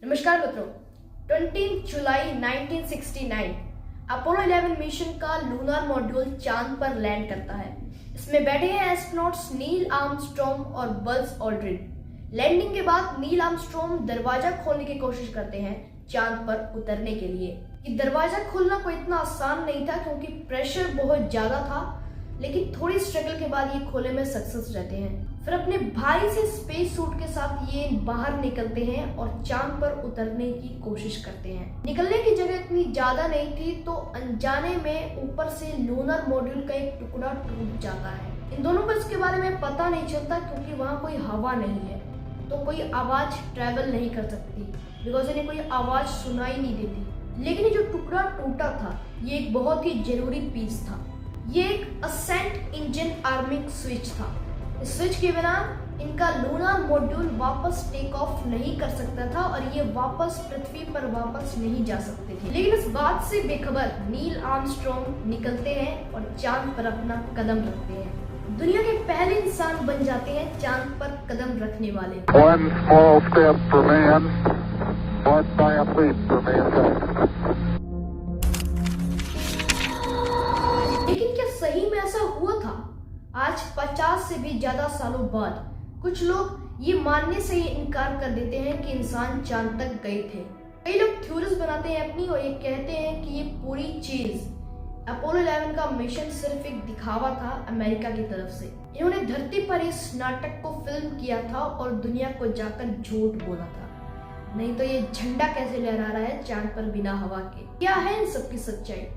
नमस्कार मित्रों, 20 जुलाई 1969 Apollo 11 mission का लूनर मॉड्यूल चांद पर लैंड करता है। इसमें बैठे हैं एस्ट्रोनॉट्स नील आर्मस्ट्रॉन्ग और बज़ ऑल्ड्रिन। लैंडिंग के बाद नील आर्मस्ट्रॉन्ग दरवाजा खोलने की कोशिश करते हैं चांद पर उतरने के लिए। ये दरवाजा खोलना कोई इतना आसान नहीं था क्योंकि प्रेशर बहुत ज्यादा था, लेकिन थोड़ी स्ट्रगल के बाद ये खोलने में सक्सेस रहते हैं। फिर अपने भारी से स्पेस सूट के साथ ये बाहर निकलते हैं और चांद पर उतरने की कोशिश करते हैं। निकलने की जगह इतनी ज्यादा नहीं थी तो अनजाने में ऊपर से लूनर मॉड्यूल का एक टुकड़ा टूट जाता है। इन दोनों को इसके बारे में पता नहीं चलता क्योंकि वहाँ कोई हवा नहीं है, तो कोई आवाज ट्रेवल नहीं कर सकती, बिकॉज इन्हें कोई आवाज सुनाई नहीं देती। लेकिन ये जो टुकड़ा टूटा था ये एक बहुत ही जरूरी पीस था। ये एक असेंट इंजन आर्मिंग स्विच था। इस स्विच के बिना इनका लूनर मॉड्यूल वापस टेक ऑफ नहीं कर सकता था और ये वापस पृथ्वी पर वापस नहीं जा सकते थे। लेकिन इस बात से बेखबर नील आर्मस्ट्रॉन्ग निकलते हैं और चांद पर अपना कदम रखते हैं। दुनिया के पहले इंसान बन जाते हैं चांद पर कदम रखने वाले। One small step for man, one giant leap for mankind. लेकिन क्या सही में ऐसा हुआ था? आज 50 से भी ज्यादा सालों बाद कुछ लोग ये मानने से ही इनकार कर देते हैं कि इंसान चांद तक गए थे। कई लोग थ्योरीज बनाते हैं अपनी और ये कहते हैं कि ये पूरी चीज अपोलो 11 का मिशन सिर्फ एक दिखावा था अमेरिका की तरफ से। इन्होंने धरती पर इस नाटक को फिल्म किया था और दुनिया को जाकर झूठ बोला था, नहीं तो ये झंडा कैसे लहरा रहा है चांद पर बिना हवा के। क्या है इन सबकी सच्चाई?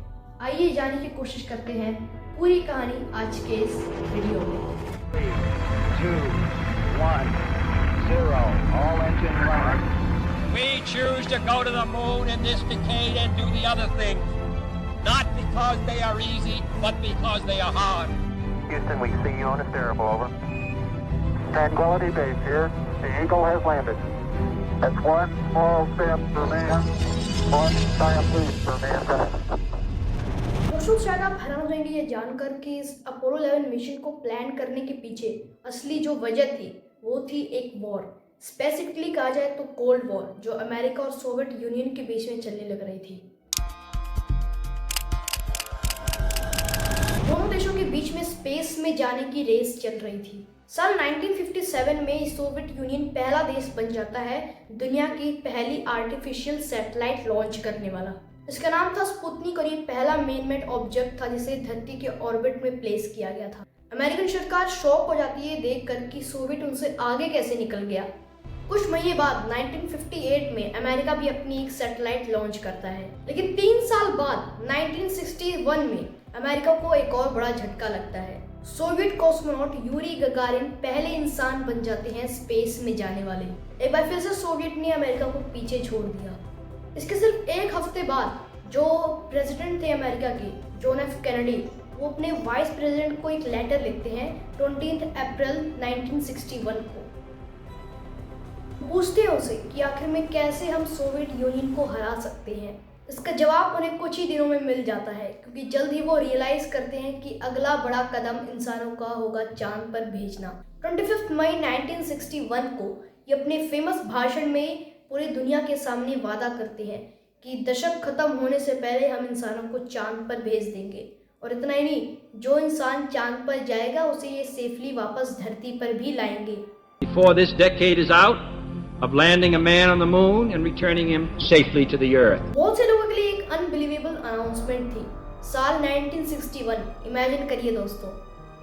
आइए जानने की कोशिश करते हैं पूरी कहानी आज के इस वीडियो में। 3, 2, 1, 0, all engine running. We choose to go to the moon in this decade and do the other things, not because they are easy, but because they are hard. Houston, we see you on a steerable, over. Tranquility Base here. The Eagle has landed. That's one small step for man, one giant leap for mankind. दोस्तों, शायद आप हैरान हो जाएंगे ये जानकर कि इस अपोलो 11 मिशन को प्लान करने के पीछे असली जो वजह थी वो थी एक वॉर। स्पेसिफिकली कहा जाए तो कोल्ड वॉर, जो अमेरिका और सोवियत यूनियन के बीच में चलने लग रही थी। दोनों देशों के बीच में स्पेस में जाने की रेस चल रही थी। साल 1957 में सोवियत यूनियन पहला देश बन जाता है दुनिया की पहली आर्टिफिशियल सैटेलाइट लॉन्च करने वाला। इसका नाम था स्पुतनिक और ये पहला मैन-मेड ऑब्जेक्ट था जिसे धरती के ऑर्बिट में प्लेस किया गया था। अमेरिकन सरकार शॉक हो जाती है देखकर कि सोवियत उनसे आगे कैसे निकल गया। कुछ महीने बाद 1958 में अमेरिका भी अपनी एक सैटेलाइट लॉन्च करता है, लेकिन 3 साल बाद 1961 में अमेरिका को एक और बड़ा झटका लगता है। सोवियत कॉस्मोनॉट यूरी गगारिन पहले इंसान बन जाते हैं स्पेस में जाने वाले। एक बार फिर से सोवियत ने अमेरिका को पीछे छोड़ दिया। इसके सिर्फ एक हफ्ते बाद जो प्रेसिडेंट थे अमेरिका के, जॉन एफ कैनेडी, वो अपने वाइस प्रेसिडेंट को एक लेटर लिखते हैं 20 अप्रैल 1961 को। पूछते हैं उसे कि आखिर में कैसे हम सोवियत यूनियन को हरा सकते हैं। इसका जवाब उन्हें कुछ ही दिनों में मिल जाता है क्योंकि जल्द ही वो रियलाइज करते हैं कि अगला बड़ा कदम इंसानों का होगा चांद पर भेजना। 25 मई 1961 को ये अपने फेमस भाषण में पूरी दुनिया के सामने वादा करते हैं कि दशक खत्म होने से पहले हम इंसानों को चांद पर भेज देंगे। और इतना ही नहीं, जो इंसान चांद पर जाएगा उसे ये सेफली वापस धरती पर भी लाएंगे। Before this decade is out, of landing a man on the moon and returning him safely to the earth. बहुत से लोगों के लिए एक अनबिलीवेबल अनाउंसमेंट थी। साल 1961, इमेजिन करिए दोस्तों,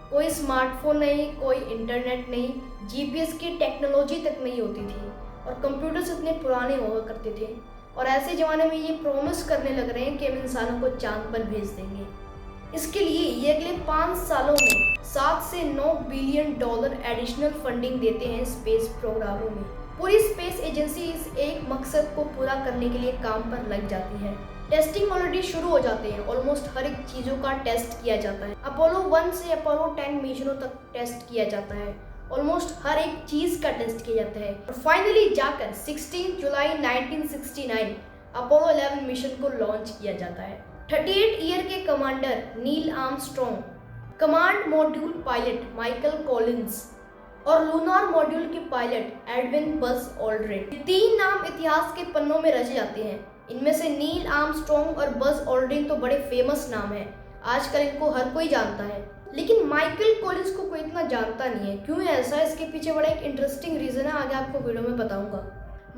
कोई स्मार्टफोन नहीं, कोई इंटरनेट नहीं, जीपीएस की टेक्नोलॉजी तक नहीं होती थी और कंप्यूटर्स इतने पुराने हुआ करते थे। और ऐसे जमाने में ये प्रॉमिस करने लग रहे हैं कि हम इंसानों को चांद पर भेज देंगे। इसके लिए ये अगले 5 सालों में 7 से 9 बिलियन डॉलर एडिशनल फंडिंग देते हैं स्पेस प्रोग्रामों में। पूरी स्पेस एजेंसी इस एक मकसद को पूरा करने के लिए काम पर लग जाती है। टेस्टिंग ऑलरेडी शुरू हो जाते हैं। ऑलमोस्ट हर एक चीज़ों का टेस्ट किया जाता है। अपोलो 1 से अपोलो 10 मिशनों तक टेस्ट किया जाता है। ऑलमोस्ट हर एक चीज़ का टेस्ट किया जाता है और फाइनली जाकर 16 जुलाई 1969 अपोलो 11 मिशन को लॉन्च किया जाता है। 38 ईयर के commander Neil Armstrong, command module pilot Michael Collins और लूनार मॉड्यूल के पायलट एडविन बज़ ऑल्ड्रिन। 3 नाम इतिहास के पन्नों में रचे जाते हैं। इनमें से नील आर्मस्ट्रॉन्ग और बज़ ऑल्ड्रिन तो बड़े फेमस नाम हैं, आजकल इनको हर कोई जानता है, लेकिन माइकल कॉलिंस को कोई इतना जानता नहीं है। क्यों ऐसा, इसके पीछे बड़ा एक इंटरेस्टिंग रीज़न है, आगे आपको वीडियो में बताऊंगा।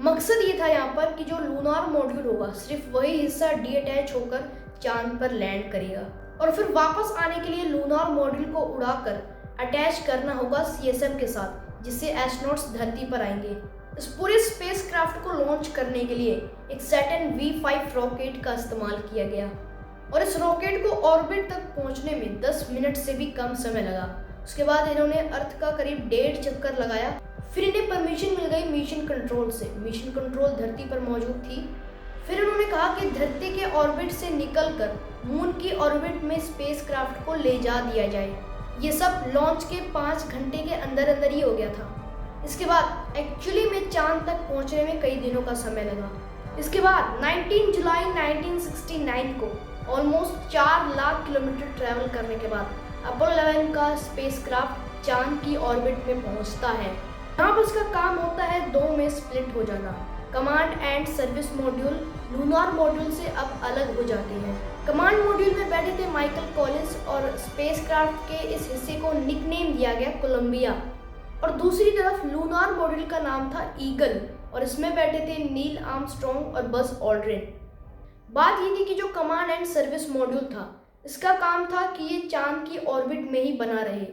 मकसद ये था यहाँ पर कि जो लूनार मॉड्यूल होगा सिर्फ वही हिस्सा डीअटैच होकर चांद पर लैंड करेगा और फिर वापस आने के लिए लूनार मॉड्यूल को उड़ाकर अटैच करना होगा सीएसएम के साथ, जिससे एस्ट्रोनॉट्स धरती पर आएंगे। इस पूरे स्पेसक्राफ्ट को लॉन्च करने के लिए एक सैटर्न V5 रॉकेट का इस्तेमाल किया गया और इस रॉकेट को ऑर्बिट तक पहुंचने में 10 मिनट से भी कम समय लगा। उसके बाद इन्होंने अर्थ का करीब 1.5 चक्कर लगाया। फिर इन्हें परमिशन मिल गई मिशन कंट्रोल से। मिशन कंट्रोल धरती पर मौजूद थी। फिर उन्होंने कहा कि धरती के ऑर्बिट से निकलकर मून की ऑर्बिट में स्पेसक्राफ्ट को ले जा दिया जाए। ये सब लॉन्च के 5 घंटे के अंदर अंदर ही हो गया था। इसके बाद एक्चुअली में चांद तक पहुंचने में कई दिनों का समय लगा। इसके बाद 19 जुलाई 1969 को ऑलमोस्ट 4 लाख किलोमीटर ट्रैवल करने के बाद अपोलो 11 का स्पेसक्राफ्ट चांद की ऑर्बिट में पहुंचता है। यहाँ पर उसका काम होता है 2 में स्प्लिट हो जाना। Command and service module lunar module से अब अलग हो जाते हैं। कमांड मॉड्यूल में बैठे थे माइकल कॉलिंस और स्पेसक्राफ्ट के इस हिस्से को निकनेम दिया गया कोलंबिया, और दूसरी तरफ लूनार मॉड्यूल का नाम था ईगल और इसमें बैठे थे नील आर्मस्ट्रॉन्ग और बज़ ऑल्ड्रिन। बात ये थी कि जो कमांड एंड सर्विस मॉड्यूल था इसका काम था कि ये चांद की ऑर्बिट में ही बना रहे,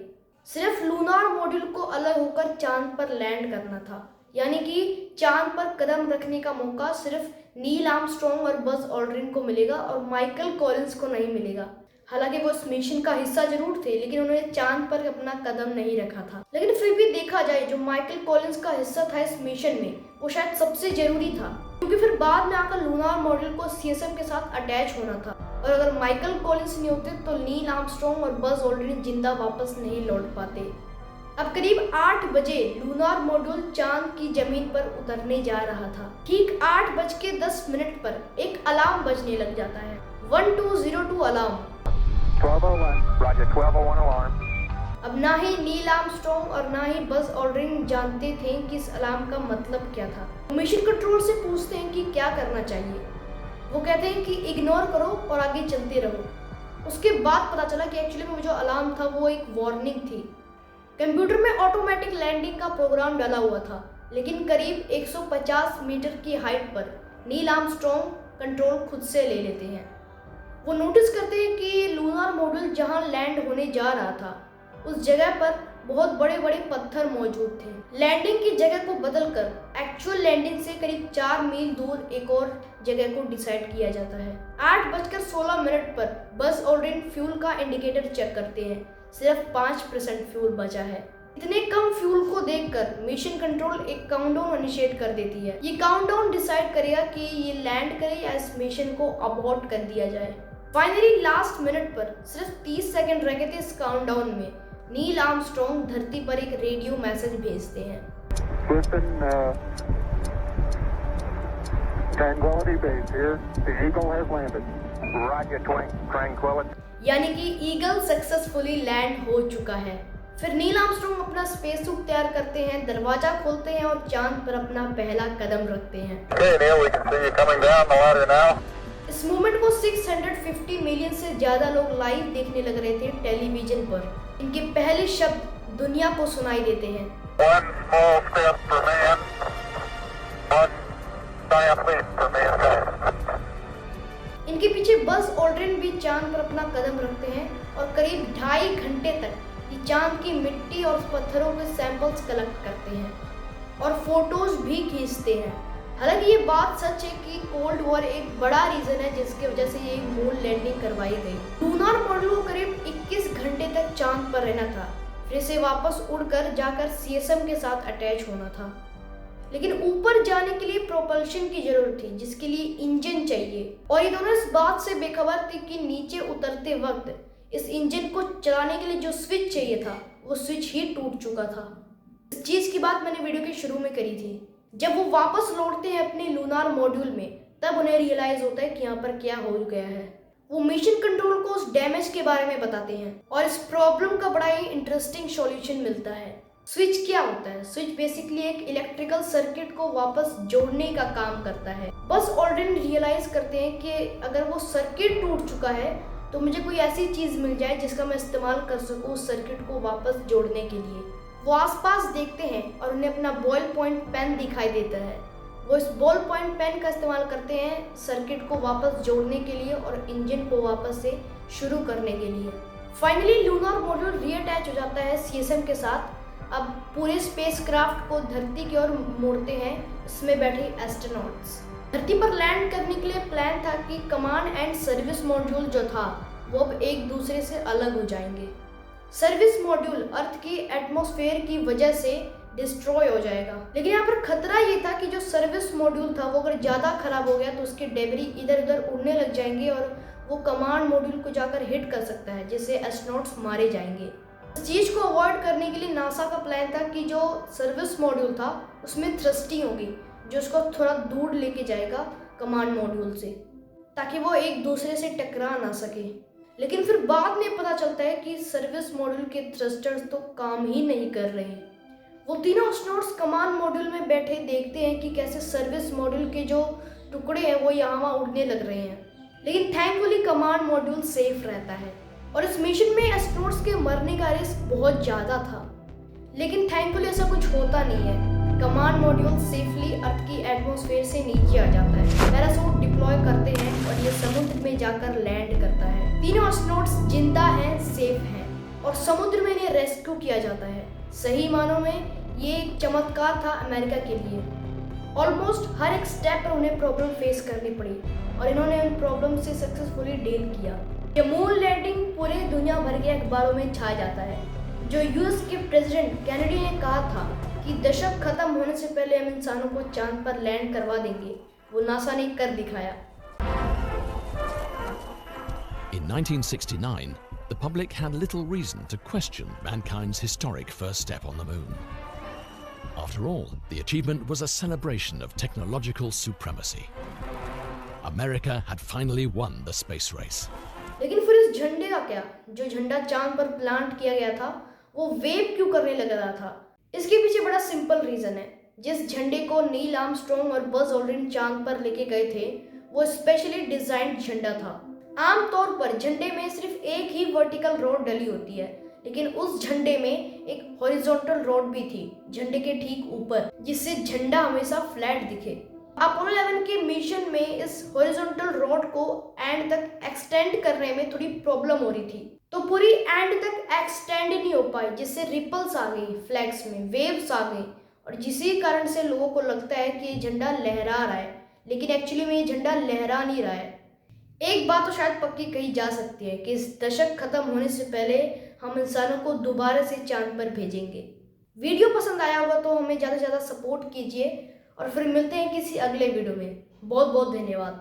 सिर्फ लूनार मॉड्यूल को अलग होकर चांद पर लैंड करना था, यानी कि चांद पर कदम रखने का मौका सिर्फ नील आर्मस्ट्रॉन्ग और बज़ ऑल्ड्रिन को मिलेगा और माइकल कॉलिंस को नहीं मिलेगा। हालांकि वो इस मिशन का हिस्सा जरूर थे, लेकिन उन्होंने चांद पर अपना कदम नहीं रखा था। लेकिन फिर भी देखा जाए जो माइकल कॉलिंस का हिस्सा था इस मिशन में, वो शायद सबसे जरूरी था, क्योंकि फिर बाद में आकर लूनार मॉड्यूल को सीएसएम के साथ अटैच होना था और अगर माइकल कॉलिंस नहीं होते तो नील आर्मस्ट्रॉन्ग और बज़ ऑल्ड्रिन जिंदा वापस नहीं लौट पाते। अब करीब 8 बजे लूनार मॉड्यूल चांद की जमीन पर उतरने जा रहा था। ठीक 8:10 पर एक अलार्म बजने लग जाता है, 1202 अलार्म। 1201, Roger, 1201 alarm. अब ना ही नील आर्मस्ट्रॉन्ग और ना ही बज़ ऑल्ड्रिन जानते थे कि इस अलार्म का मतलब क्या था। मिशन कंट्रोल से पूछते हैं कि क्या करना चाहिए। वो कहते हैं कि इग्नोर करो और आगे चलते रहो। उसके बाद पता चला कि एक्चुअली में वो जो अलार्म था वो एक वार्निंग थी। कंप्यूटर में ऑटोमेटिक लैंडिंग का प्रोग्राम डाला हुआ था, लेकिन करीब 150 मीटर की हाइट पर नील आर्मस्ट्रॉन्ग कंट्रोल खुद से ले लेते हैं। वो नोटिस करते हैं कि लूनार मॉड्यूल जहां लैंड होने जा रहा था उस जगह पर बहुत बड़े बड़े पत्थर मौजूद थे। लैंडिंग की जगह को बदलकर एक्चुअल लैंडिंग से करीब 4 मील दूर एक और जगह को डिसाइड किया जाता है। 8:16 पर बज़ ऑल्ड्रिन फ्यूल का इंडिकेटर चेक करते हैं, सिर्फ 5% फ्यूल बचा है। इतने कम फ्यूल को देखकर मिशन कंट्रोल एक काउंटडाउन इनिशिएट कर देती है। ये काउंटडाउन डिसाइड करेगा कि ये लैंड करे या इस मिशन को अबॉर्ट कर दिया जाए। फाइनली लास्ट मिनट पर सिर्फ 30 सेकंड रह गए थे इस काउंटडाउन में। नील आर्मस्ट्रॉन्ग धरती पर एक रेडियो मैसेज भेजते हैं। Houston, Tranquility Base here. The Eagle has landed. Roger, Tranquility. यानी कि ईगल सक्सेसफुली लैंड हो चुका है। फिर नील आर्मस्ट्रॉन्ग अपना स्पेस सूट तैयार करते हैं, दरवाजा खोलते हैं और चांद पर अपना पहला कदम रखते हैं। Okay, Neil, we can see you coming down the ladder now. इस मूवमेंट को 650 मिलियन से ज्यादा लोग लाइव देखने लग रहे थे टेलीविजन पर। इनके पहले शब्द दुनिया को सुनाई देते हैं। One small step for man, one giant leap for mankind. इनके पीछे बज़ ऑल्ड्रिन भी चांद पर अपना कदम रखते हैं और करीब 2.5 घंटे तक ये चांद की मिट्टी और पत्थरों के सैंपल्स कलेक्ट करते हैं और फोटोज भी खींचते हैं। हालांकि ये बात सच है कि कोल्ड वॉर एक बड़ा रीजन है जिसकी वजह से ये मून लैंडिंग करवाई गई। लूनार मॉड्यूल को करीब 21 घंटे तक चांद पर रहना था, फिर से वापस उड़कर जाकर सीएसएम के साथ अटैच होना था। लेकिन ऊपर जाने के लिए प्रोपल्शन की जरूरत थी, जिसके लिए इंजन चाहिए, और ये दोनों इस बात से बेखबर थे कि नीचे उतरते वक्त इस इंजन को चलाने के लिए जो स्विच चाहिए था वो स्विच ही टूट चुका था। इस चीज की बात मैंने वीडियो के शुरू में करी थी। जब वो वापस लौटते हैं अपने लूनार मॉड्यूल में, तब उन्हें रियलाइज होता है कि यहाँ पर क्या हो गया है। वो मिशन कंट्रोल को उस डैमेज के बारे में बताते हैं और इस प्रॉब्लम का बड़ा ही इंटरेस्टिंग सॉल्यूशन मिलता है। स्विच क्या होता है? स्विच बेसिकली एक इलेक्ट्रिकल सर्किट को वापस जोड़ने का काम करता है। बस ऑल्ड्रिन रियलाइज करते हैं कि अगर वो सर्किट टूट चुका है तो मुझे कोई ऐसी चीज मिल जाए जिसका मैं इस्तेमाल कर सकूं उस सर्किट को वापस जोड़ने के लिए। वो आसपास देखते हैं और उन्हें अपना बॉल पॉइंट पेन दिखाई देता है। वो इस बॉल पॉइंट पेन का इस्तेमाल करते हैं सर्किट को वापस जोड़ने के लिए और इंजन को वापस से शुरू करने के लिए। फाइनली लूनार मॉड्यूल रीअटैच हो जाता है सीएसएम के साथ। अब पूरे स्पेसक्राफ्ट को धरती की ओर मोड़ते हैं इसमें बैठे एस्ट्रोनॉट्स। धरती पर लैंड करने के लिए प्लान था कि कमांड एंड सर्विस मॉड्यूल जो था वो अब एक दूसरे से अलग हो जाएंगे। सर्विस मॉड्यूल अर्थ की एटमॉस्फेयर की वजह से डिस्ट्रॉय हो जाएगा, लेकिन यहाँ पर खतरा ये था कि जो सर्विस मॉड्यूल था वो अगर ज़्यादा खराब हो गया तो उसके डेबरी इधर उधर उड़ने लग जाएंगे और वो कमांड मॉड्यूल को जाकर हिट कर सकता है जिससे एस्ट्रोनॉट्स मारे जाएंगे। इस चीज़ को अवॉइड करने के लिए नासा का प्लान था कि जो सर्विस मॉड्यूल था उसमें थ्रस्टिंग होगी जो उसको थोड़ा दूर लेके जाएगा कमांड मॉड्यूल से ताकि वो एक दूसरे से टकरा ना सके। लेकिन फिर बाद में पता चलता है कि सर्विस मॉड्यूल के थ्रस्टर्स तो काम ही नहीं कर रहे। वो तीनों एस्ट्रोनॉट्स कमांड मॉड्यूल में बैठे देखते हैं कि कैसे सर्विस मॉड्यूल के जो टुकड़े हैं वो यहाँ वहाँ उड़ने लग रहे हैं, लेकिन थैंकफुली कमांड मॉड्यूल सेफ रहता है। और इस मिशन में एस्ट्रोनॉट्स के मरने का रिस्क बहुत ज़्यादा था, लेकिन थैंकफुली ऐसा कुछ होता नहीं है। कमांड मॉड्यूल सेफली अर्थ की एटमॉस्फेयर से नीचे आ जाता है। पैराशूट डिप्लॉय करते हैं और ये समुद्र में जाकर लैंड करता है। तीनों एस्ट्रोनॉट्स जिंदा हैं, सेफ हैं और समुद्र में इन्हें रेस्क्यू किया जाता है। सही मानों में ये एक चमत्कार था अमेरिका के लिए। ऑलमोस्ट हर एक स्टेप पर उन्हें प्रॉब्लम फेस करनी पड़ी और इन्होंने उन प्रॉब्लम से सक्सेसफुली डील किया। ये मून लैंडिंग पूरे दुनिया भर के अखबारों में छा जाता है। जो यूएस के प्रेसिडेंट कैनेडी ने कहा था कि दशक खत्म होने से पहले हम इंसानों को चांद पर लैंड करवा देंगे, वो नासा ने कर दिखाया। In 1969, the public had little reason to question mankind's historic first step on the moon. After all, the achievement was a celebration of technological supremacy. America had finally won the space race. लेकिन फिर इस झंडे का क्या? जो झंडा चांद पर प्लांट किया गया था वो वेव क्यों करने लग रहा था? इसके पीछे बड़ा सिंपल रीजन है। जिस झंडे को नील आर्मस्ट्रॉन्ग और बज ऑल्ड्रिन चांद पर लेके गए थे वो स्पेशली डिजाइन्ड झंडा था। आमतौर पर झंडे में सिर्फ एक ही वर्टिकल रॉड डली होती है, लेकिन उस झंडे में एक हॉरिजॉन्टल रॉड भी थी झंडे के ठीक ऊपर, जिससे झंडा हमेशा फ्लैट दिखे। अपोलो 11 के मिशन में इस हॉरिजॉन्टल रॉड को एंड तक एक्सटेंड करने में थोड़ी प्रॉब्लम हो रही थी, तो पूरी एंड तक एक्सटेंड नहीं हो पाई, जिससे रिपल्स आ गई, फ्लैग्स में वेव्स आ गई और जिसी कारण से लोगों को लगता है कि ये झंडा लहरा रहा है, लेकिन एक्चुअली में ये झंडा लहरा नहीं रहा है। एक बात तो शायद पक्की कही जा सकती है कि इस दशक खत्म होने से पहले हम इंसानों को दोबारा से चांद पर भेजेंगे। वीडियो पसंद आया होगा तो हमें ज़्यादा से ज़्यादा सपोर्ट कीजिए और फिर मिलते हैं किसी अगले वीडियो में। बहुत बहुत धन्यवाद।